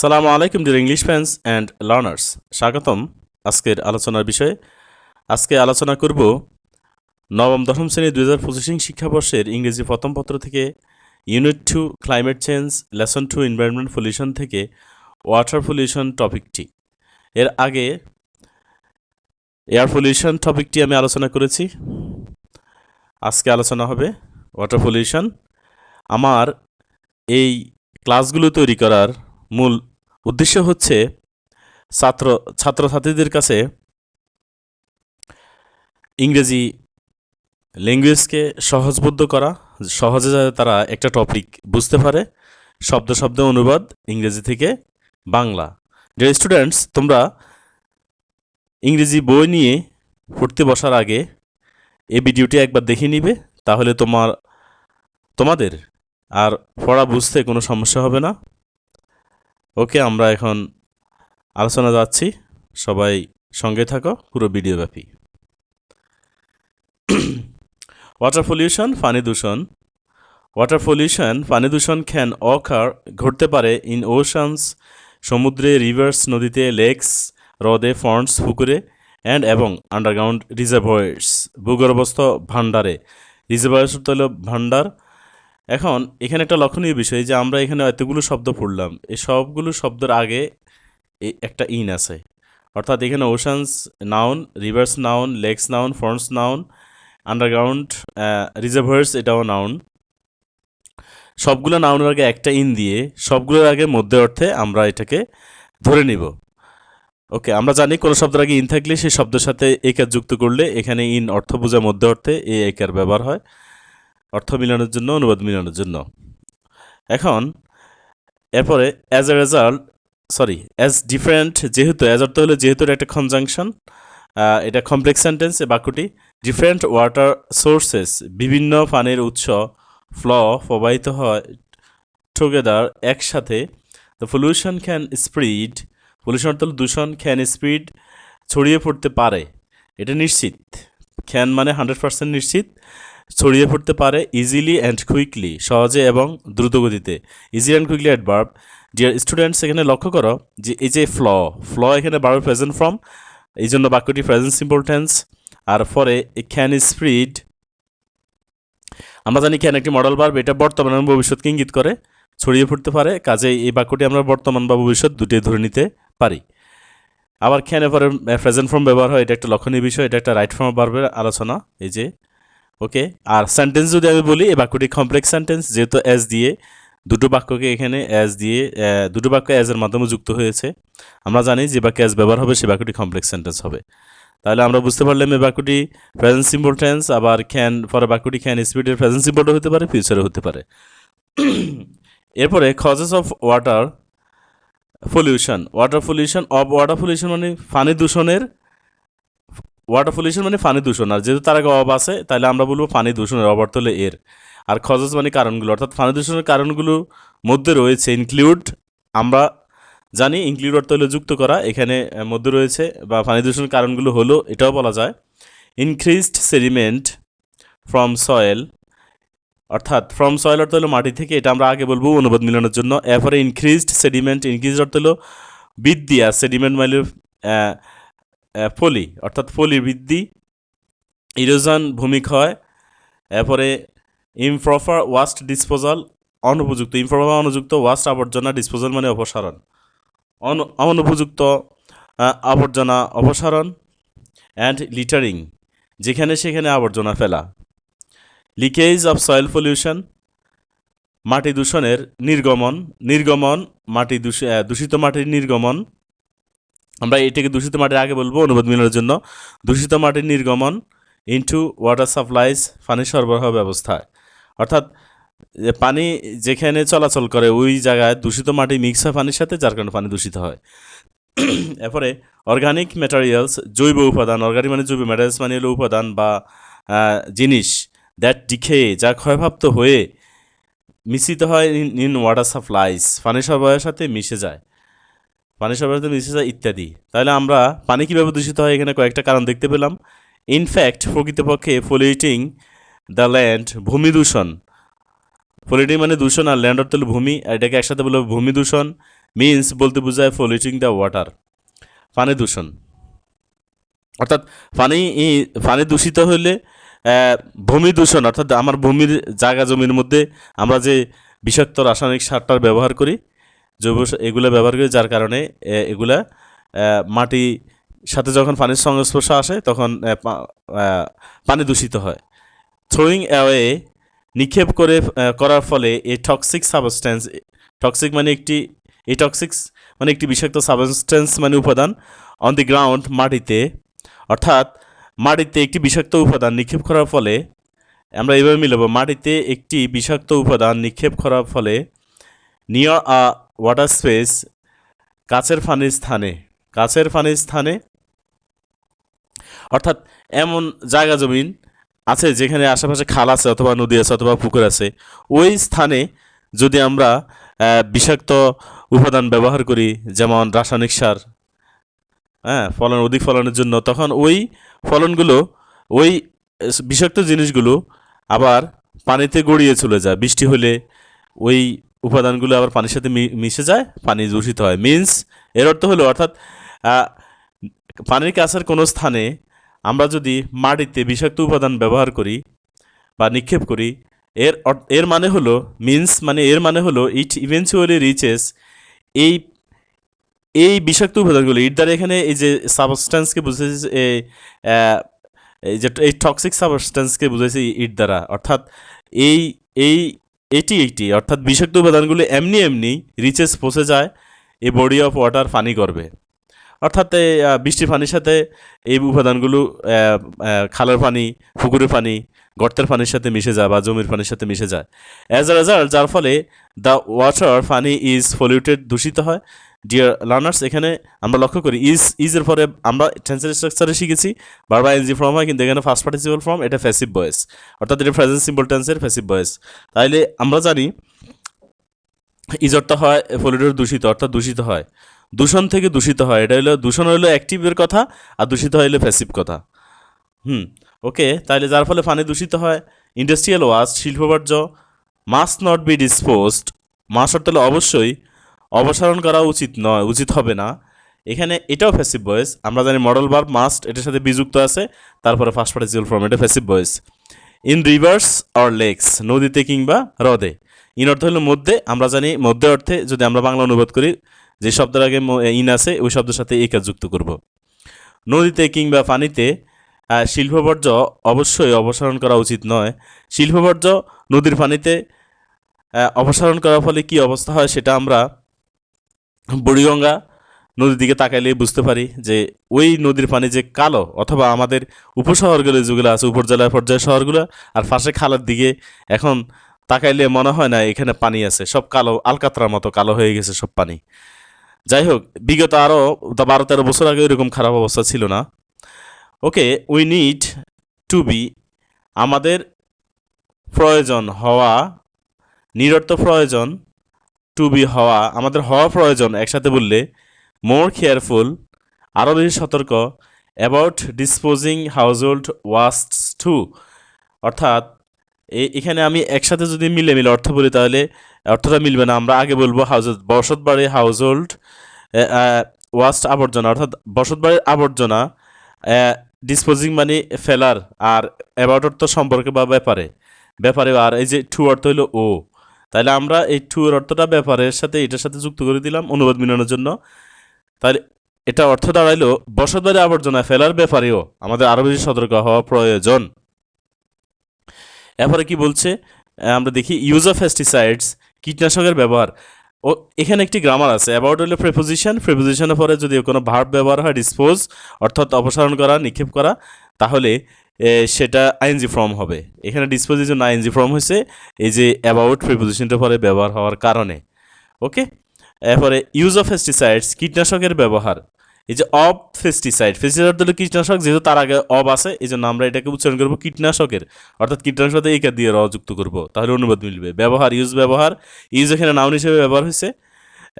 সালামু আলাইকুম dear English fans and learners. স্বাগতম আজকের আলোচনার বিষয়ে। আজকে আলোচনা করব নবম দশম শ্রেণী 2025 শিক্ষাবর্ষের ইংরেজি প্রথম পত্র থেকে unit 2 climate change, lesson 2 environment pollution থেকে ওয়াটার পলিউশন টপিকটি। এর আগে এয়ার পলিউশন টপিকটি আমি আলোচনা করেছি। আজকে আলোচনা হবে ওয়াটার পলিউশন। আমার এই ক্লাসগুলো তৈরি করার মূল উদ্দেশ্য হচ্ছে ছাত্রছাত্রীদের কাছে ইংরেজি ল্যাঙ্গুয়েজকে সহজবোধ্য করা, সহজে যাতে তারা একটা টপিক বুঝতে পারে। শব্দ শব্দ অনুবাদ ইংরেজি থেকে বাংলা। ডিয়ার স্টুডেন্টস, তোমরা ইংরেজি বই নিয়ে পড়তে বসার আগে এই ভিডিওটি একবার দেখে নিবে, তাহলে তোমাদের আর পড়া বুঝতে কোনো সমস্যা হবে না। ওকে, আমরা এখন আলোচনা যাচ্ছি, সবাই সঙ্গে থাকো পুরো ভিডিওব্যাপী। ওয়াটার পলিউশন, পানি দূষণ। ওয়াটার পলিউশন, পানি দূষণ ক্যান অকার, ঘটতে পারে ইন ওশানস, সমুদ্রে, রিভার্স, নদীতে, লেকস, হ্রদে, ফন্ডস, পুকুরে, অ্যান্ড এবং আন্ডারগ্রাউন্ড রিজার্ভয়ার্স, ভূগর্ভস্থ ভাণ্ডারে। রিজার্ভয়ার্স হলো ভাণ্ডার। এখন এখানে একটা লক্ষণীয় বিষয় যে আমরা এখানে এতগুলো শব্দ পড়লাম, এই সবগুলো শব্দের আগে একটা ইন আছে, অর্থাৎ এখানে oceans noun, rivers noun, lakes noun, ponds noun, underground reservoirs এটাও নাউন। সবগুলো নাউনের আগে একটা ইন দিয়ে সবগুলোর আগে মধ্যে অর্থে আমরা এটাকে ধরে নিব। ওকে, আমরা জানি কোনো শব্দের আগে ইন থাকলে সেই শব্দের সাথে একার যুক্ত করলে এখানে ইন অর্থ বোঝা মধ্যে অর্থে এই একার ব্যবহার হয় অর্থ মিলানোর জন্য, অনুবাদ মিলানোর জন্য। এখন এরপরে অ্যাজ ডিফারেন্ট, যেহেতু অ্যাজ অর্থ হলো যেহেতু একটা কনজাংশন, এটা কমপ্লেক্স সেন্টেন্স। এ বাক্যটি ডিফারেন্ট ওয়াটার সোর্সেস, বিভিন্ন পানির উৎস, প্রবাহিত হয় টুগেদার, একসাথে। দ্য পলিউশন ক্যান স্প্রিড, পলিউশন অর্থ দূষণ, ক্যান স্প্রিড ছড়িয়ে পড়তে পারে, এটা নিশ্চিত। ক্যান মানে 100% নিশ্চিত, ছড়িয়ে পড়তে পারে। ইজিলি অ্যান্ড কুইকলি, সহজে এবং দ্রুতগতিতে। Easy and quickly adverb. Dear students, এখানে লক্ষ্য করো যে এই যে ফ্ল এখানে ভার্ব প্রেজেন্ট ফর্ম, এই জন্য বাক্যটি প্রেজেন্ট সিম্পল টেন্স। আর পরে ক্যান স্প্রিড, আমরা জানি ক্যান একটি মডেল ভার্ব, এটা বর্তমান এবং ভবিষ্যৎকে ইঙ্গিত করে, ছড়িয়ে পড়তে পারে। কাজে এই বাক্যটি আমরা বর্তমান বা ভবিষ্যৎ দুটোই ধরে নিতে পারি। আবার ক্যানে পরে প্রেজেন্ট ফর্ম ব্যবহার হয়, এটা একটা লক্ষণীয় বিষয়, এটা একটা রাইট ফর্ম ভার্বের আলোচনা, এই যে। ওকে, আর সেন্টেন্স যদি আমি বলি, এই বাক্যটি কমপ্লেক্স সেন্টেন্স, যেহেতু অ্যাজ দিয়ে দুটো বাক্যকে এখানে দুটো বাক্য অ্যাজের মাধ্যমে যুক্ত হয়েছে। আমরা জানি যে বাক্যে অ্যাজ ব্যবহার হবে সে বাক্যটি কমপ্লেক্স সেন্টেন্স হবে। তাহলে আমরা বুঝতে পারলাম এই বাক্যটি প্রেজেন্ট সিম্পল টেন্স। আবার ক্যান পরে বাক্যটি ক্যান স্পিডের প্রেজেন্ট সিম্পলও হতে পারে, ফিউচারও হতে পারে। এরপরে causes of water pollution. Water pollution মানে পানি দূষণের, ওয়াটার পলিউশন মানে পানি দূষণ, আর যেহেতু তার আগে অব আছে তাহলে আমরা বলবো পানি দূষণের, অব অর্থ হলে এর। আর কজেস মানে কারণগুলো, অর্থাৎ পানি দূষণের কারণগুলো মধ্যে রয়েছে ইনক্লুড, আমরা জানি ইনক্লুড অর্থ হলো যুক্ত করা, এখানে মধ্যে রয়েছে, বা পানি দূষণের কারণগুলো হলো এটাও বলা যায়। ইনক্রিজড সেডিমেন্ট ফ্রম সয়েল, অর্থাৎ ফ্রম সয়েল অর্থ হলো মাটি থেকে, এটা আমরা আগে বলবো অনুবাদ মিলানোর জন্য। এরপরে ইনক্রিজড সেডিমেন্ট, ইনক্রিজ অর্থ হলো বৃদ্ধি, আর সেডিমেন্ট মানে পলি, অর্থাৎ পলি বৃদ্ধি। ইরোজন ভূমিক্ষয়। এরপরে ইমপ্রপার ওয়াস্ট ডিসপোজাল, অনুপযুক্ত, ইমপ্রপার অনুযুক্ত, ওয়াস্ট আবর্জনা, ডিসপোজাল মানে অপসারণ, অনুপযুক্ত আবর্জনা অপসারণ। অ্যান্ড লিটারিং, যেখানে সেখানে আবর্জনা ফেলা। লিকেজ অফ সয়েল পলিউশন, মাটি দূষণের নির্গমন, মাটি দূষিত মাটির নির্গমন। আমরা এটাকে দূষিত মাটির আগে বলবো অনুবাদ মিলানোর জন্য। দূষিত মাটির নির্গমন ইনটু ওয়াটার সাপ্লাইজ, পানি সরবরাহ ব্যবস্থায়, অর্থাৎ পানি যেখানে চলাচল করে ওই জায়গায় দূষিত মাটি মিক্স হয় পানির সাথে, যার কারণে পানি দূষিত হয়। এরপরে অর্গানিক ম্যাটেরিয়ালস, জৈব উপাদান, অর্গানিক মানে জৈব, ম্যাটেরিয়ালস মানে হলো উপাদান বা জিনিস, দ্যাট ডিকে, যা ক্ষয়প্রাপ্ত হয়ে মিশ্রিত হয় ইন ওয়াটার সাপ্লাইজ, পানি সরবরাহের সাথে মিশে যায়, ইত্যাদি। তাহলে আমরা পানি কীভাবে দূষিত হয়, এখানে কয়েকটা কারণ দেখতে পেলাম। ইনফ্যাক্ট, প্রকৃতপক্ষে, পলিউটিং দ্য ল্যান্ড, ভূমি দূষণ, পলিউটিং মানে দূষণ, আর ল্যান্ড অর্থ হলো ভূমি, এটাকে একসাথে বলবো ভূমি দূষণ। মিন্স বলতে বোঝায় পলিউটিং দ্য ওয়াটার, পানি দূষণ। অর্থাৎ পানি দূষিত হলে ভূমি দূষণ, অর্থাৎ আমার ভূমির জায়গা জমির মধ্যে আমরা যে বিষাক্ত রাসায়নিক সারটার ব্যবহার করি, জৈব এগুলো ব্যবহার করি, যার কারণে এগুলা মাটি সাথে যখন পানির সংস্পর্শে আসে তখন পানি দূষিত হয়। থ্রোয়িং অ্যাওয়ে, নিক্ষেপ করার ফলে এ টক্সিক সাবস্টেন্স, টক্সিক মানে একটি বিষাক্ত সাবস্টেন্স মানে উপাদান, অন দি গ্রাউন্ড, মাটিতে, অর্থাৎ মাটিতে একটি বিষাক্ত উপাদান নিক্ষেপ করার ফলে, আমরা এইভাবে মিলাবো, মাটিতে একটি বিষাক্ত উপাদান নিক্ষেপ করার ফলে, নিয়ার আ ওয়াটার স্পেস, কাছের পানির স্থানে, অর্থাৎ এমন জায়গা জমিন আছে যেখানে আশেপাশে খাল আছে অথবা নদী আছে অথবা পুকুর আছে, ওই স্থানে যদি আমরা বিষাক্ত উপাদান ব্যবহার করি, যেমন রাসায়নিক সার, অধিক ফলনের জন্য, তখন ওই ফলনগুলো, ওই বিষাক্ত জিনিসগুলো আবার পানিতে গড়িয়ে চলে যায়। বৃষ্টি হলে ওই উপাদানগুলো আবার পানির সাথে মিশে যায়, পানি দূষিত হয়। মিন্স এর অর্থ হলো, অর্থাৎ পানির কাছের কোনো স্থানে আমরা যদি মাটিতে বিষাক্ত উপাদান ব্যবহার করি বা নিক্ষেপ করি, এর মানে হলো, এর মানে হলো ইট ইভেনচুয়ালি রিচেস, এই বিষাক্ত উপাদানগুলো, ইট দ্বারা এখানে এই যে সাবস্টেন্সকে বুঝেছে, এই যে এই টক্সিক সাবস্টেন্সকে বুঝেছে ইট দ্বারা, অর্থাৎ এই এই এটি অর্থাৎ বিষাক্ত উপাদানগুলো এমনি রিচেস পৌঁছে যায় এই বডি অফ ওয়াটার, পানি গর্ভে। অর্থাৎ বৃষ্টির পানির সাথে এই উপাদানগুলো খালের পানি, পুকুরের পানি, গর্তের পানির সাথে মিশে যায় বা জমির পানির সাথে মিশে যায়। অ্যাজ আ রেজাল্ট, যার ফলে দ্য ওয়াটার, পানি ইজ পলিউটেড, দূষিত হয়। ডিয়ার লার্নার্স, এখানে আমরা লক্ষ্য করি ইজের পরে আমরা টেন্সের স্ট্রাকচারে শিখেছি বারবার এনজি ফর্ম হয়, কিন্তু এখানে ফার্স্ট পার্টিসিপাল ফর্ম, এটা প্যাসিভ ভয়েস, অর্থাৎ এটা প্রেজেন্ট সিম্পল টেন্সের প্যাসিভ ভয়েস। তাইলে আমরা জানি ইজ অর্থ হয় পলিউটেড, দূষিত, অর্থাৎ দূষিত হয়, দূষণ থেকে দূষিত হয়। এটা হলো দূষণ হলো অ্যাক্টিভের কথা, আর দূষিত হইলে প্যাসিভ কথা। ওকে, তাহলে যার ফলে পানি দূষিত হয়। ইন্ডাস্ট্রিয়াল ওয়াস্ট, শিল্পবর্জ্য, must not be disposed, must অর্থ হলো অবশ্যই, অপসারণ করা উচিত হবে না। এখানে এটাও প্যাসিভ ভয়েস। আমরা জানি মডেল ভার্ব মাস্ট, এটার সাথে বিযুক্ত আছে, তারপরে ফার্স্ট পার্টিসিপাল ফর্ম, এটা passive voice. In rivers or lakes, নদীতে কিংবা হ্রদে। ইন অর্থ হলো মধ্যে, আমরা জানি মধ্যে অর্থে যদি আমরা বাংলা অনুবাদ করি, যে শব্দের আগে ইন আছে ওই শব্দের সাথে এই কাজ যুক্ত করব। নদীতে কিংবা পানিতে শিল্পবর্জ্য অবশ্যই অপসারণ করা উচিত নয়। শিল্পবর্জ্য নদীর পানিতে অপসারণ করার ফলে কি অবস্থা হয় সেটা আমরা বুড়িগঙ্গা নদীর দিকে তাকাইলে বুঝতে পারি, যে ওই নদীর পানি যে কালো, অথবা আমাদের উপশহরগুলো যেগুলো আছে, উপজেলা পর্যায়ের শহরগুলো, আর পাশে খালের দিকে এখন তাকাইলে মনে হয় না এখানে পানি আছে, সব কালো, আলকাতরার মতো কালো হয়ে গেছে সব পানি। যাই হোক, বিগত আরও 12-13 বছর আগে এরকম খারাপ অবস্থা ছিল না। ওকে, উই নিড টু বি, আমাদের প্রয়োজন হওয়া, নিরর্থ প্রয়োজন, টু বি হওয়া, আমাদের হওয়া প্রয়োজন, একসাথে বললে মোর কেয়ারফুল, আরও বেশি সতর্ক, অ্যাবাউট ডিসপোজিং হাউজহোল্ড ওয়াস্টস টু, অর্থাৎ এখানে আমি একসাথে যদি মিলে অর্থ বলি তাহলে অর্থটা মিলবে না। আমরা আগে বলবো বসত বাড়ি, হাউজহোল্ড ওয়াস্ট, আবর্জনা, অর্থাৎ বসত বাড়ির আবর্জনা, ডিসপোজিং মানে ফেলার, আর অ্যাবাউট অর্থ সম্পর্কে বা ব্যাপারে, আর এই যে টু অর্থ হলো ও, তাহলে আমরা এই টু এর অর্থটা ব্যাপারের সাথে এটার সাথে যুক্ত করে দিলাম অনুবাদ মিলানোর জন্য। তাহলে এটা অর্থ দাঁড়াইলো বসত বাড়ির আবর্জনা ফেলার ব্যাপারেও আমাদের আরও বেশি সতর্ক হওয়া প্রয়োজন। এরপরে কি বলছে আমরা দেখি, ইউজ অফ পেস্টিসাইডস, কীটনাশকের ব্যবহার। ও এখানে একটি গ্রামার আছে, অ্যাবাউট হলে প্রেপোজিশনের পরে যদি কোনো ভার্ব ব্যবহার হয়, ডিসপোজ অর্থাৎ অপসারণ করা, নিক্ষেপ করা, তাহলে সেটা আইএনজি ফর্ম হবে। এখানে ডিসপোজিশন আইএনজি ফর্ম হয়েছে এই যে অ্যাবাউট প্রেপোজিশনটার পরে ব্যবহার হওয়ার কারণে। ওকে, এরপরে ইউজ অফ পেস্টিসাইডস, কীটনাশকের ব্যবহার। এই যে অফ পেস্টিসাইড হলো কীটনাশক, যেহেতু তার আগে অব আছে এই জন্য আমরা এটাকে উচ্চারণ করবো কীটনাশকের, অর্থাৎ কীটনাশক সাথে একা দিয়ে যুক্ত করবো, তাহলে অনুবাদ মিলবে। ব্যবহার, ইউজ এখানে নাউন হিসেবে ব্যবহার হয়েছে।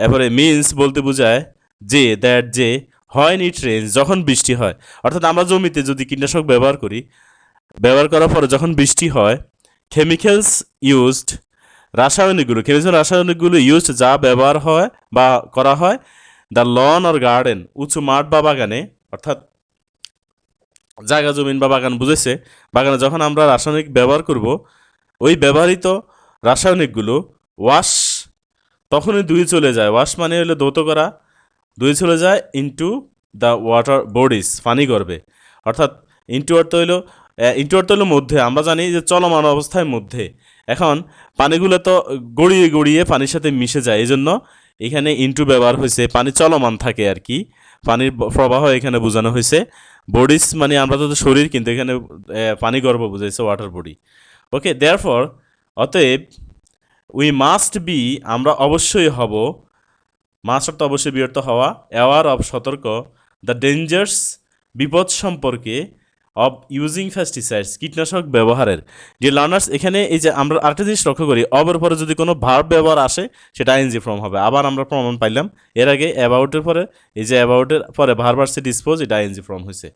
এরপরে মিন্স বলতে বোঝায় যে, দ্যাট যে, হয় ইট রেঞ্জ, যখন বৃষ্টি হয়, অর্থাৎ আমরা জমিতে যদি কীটনাশক ব্যবহার করি, ব্যবহার করার পরে যখন বৃষ্টি হয়। কেমিক্যালস ইউজড, রাসায়নিকগুলো, কেমিক্যাল রাসায়নিকগুলো ইউজড যা ব্যবহার হয় বা করা হয় দ্য লন অর গার্ডেন উঁচু মাঠ বা বাগানে, অর্থাৎ জায়গা জমিন বা বাগান বুঝেছে, বাগানে যখন আমরা রাসায়নিক ব্যবহার করব ওই ব্যবহৃত রাসায়নিকগুলো ওয়াশ তখনই ধুয়ে চলে যায়, ওয়াশ মানে হলো ধৌত করা, ধুয়ে চলে যায় ইনটু দ্য ওয়াটার বডিজ পানি গর্ভে, অর্থাৎ ইনটু অর্থ হলো মধ্যে, আমরা জানি যে চলমান অবস্থায় মধ্যে, এখন পানিগুলো তো গড়িয়ে গড়িয়ে পানির সাথে মিশে যায়, এই জন্য এখানে ইনটু ব্যবহার হয়েছে, পানি চলমান থাকে আর কি, পানির প্রবাহ এখানে বোঝানো হয়েছে। বডিজ মানে আমরা তো শরীর, কিন্তু এখানে পানি গর্ভ বোঝাইছে ওয়াটার বডি। ওকে, দেয়ারফর অতএব উই মাস্ট বি আমরা অবশ্যই হব, মাস্ট অর্থ অবশ্যই বিরত হওয়া, অ্যাওয়ার অফ সতর্ক, দ্য ডেঞ্জার্স বিপদ সম্পর্কে, অফ ইউজিং পেস্টিসাইডস কীটনাশক ব্যবহারের। যে লার্নার্স এখানে এই যে আমরা আরেকটা জিনিস লক্ষ্য করি, অবের পরে যদি কোনো ভার্ব ব্যবহার আসে সেটা আইএনজি ফর্ম হবে, আবার আমরা প্রমাণ পাইলাম এর আগে অ্যাবাউটের পরে, এই যে অ্যাবাউটের পরে ভার্ব আসছে ডিসপোজ, এটা আইএনজি ফর্ম হয়েছে।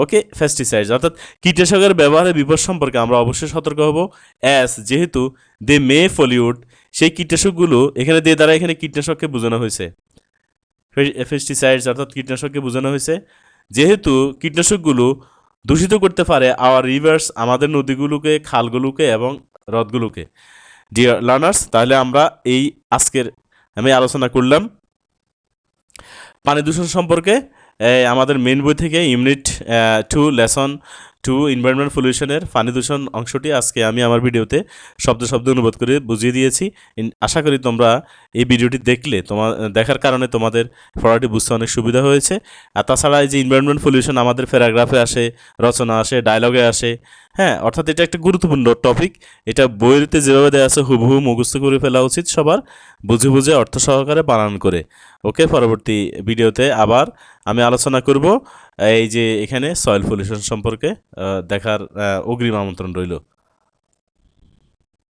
ওকে, পেস্টিসাইডস অর্থাৎ কীটনাশকের ব্যবহারের বিপদ সম্পর্কে আমরা অবশ্যই সতর্ক হব, অ্যাস যেহেতু দে মে পলিউট সেই কীটনাশকগুলো, এখানে দিয়ে দ্বারা এখানে কীটনাশককে বোঝানো হয়েছে, পেস্টিসাইডস অর্থাৎ কীটনাশককে বোঝানো হয়েছে, যেহেতু কীটনাশকগুলো দূষিত করতে পারে আওয়ার রিভার্স আমাদের নদীগুলোকে, খালগুলোকে এবং হ্রদগুলোকে। ডিয়ার লার্নার্স, তাহলে আমরা এই আজকের আমি আলোচনা করলাম পানি দূষণ সম্পর্কে আমাদের মেন বই থেকে ইউনিট 2 লেসন 2 এনভায়রনমেন্ট পলিউশনের পানি দূষণ অংশটি আজকে আমি আমার ভিডিওতে শব্দ শব্দ অনুবাদ করে বুঝিয়ে দিয়েছি। আশা করি তোমরা এই ভিডিওটি দেখলে দেখার কারণে তোমাদের পড়াটি বুঝতে অনেক সুবিধা হয়েছে। আর তাছাড়া এই যে এনভায়রনমেন্ট পলিউশন আমাদের প্যারাগ্রাফে আসে, রচনা আসে, ডায়লগে আসে, হ্যাঁ, অর্থাৎ এটা একটা গুরুত্বপূর্ণ টপিক, এটা বইতে যেভাবে দেওয়া আছে হুবহু মুখস্থ করে ফেলা উচিত সবার, বুঝে বুঝে অর্থ সহকারে বানান করে। ওকে, পরবর্তী ভিডিওতে আবার আমি আলোচনা করব এই যে এখানে সয়েল পলিউশন সম্পর্কে, দেখার অগ্রিম আমন্ত্রণ রইল।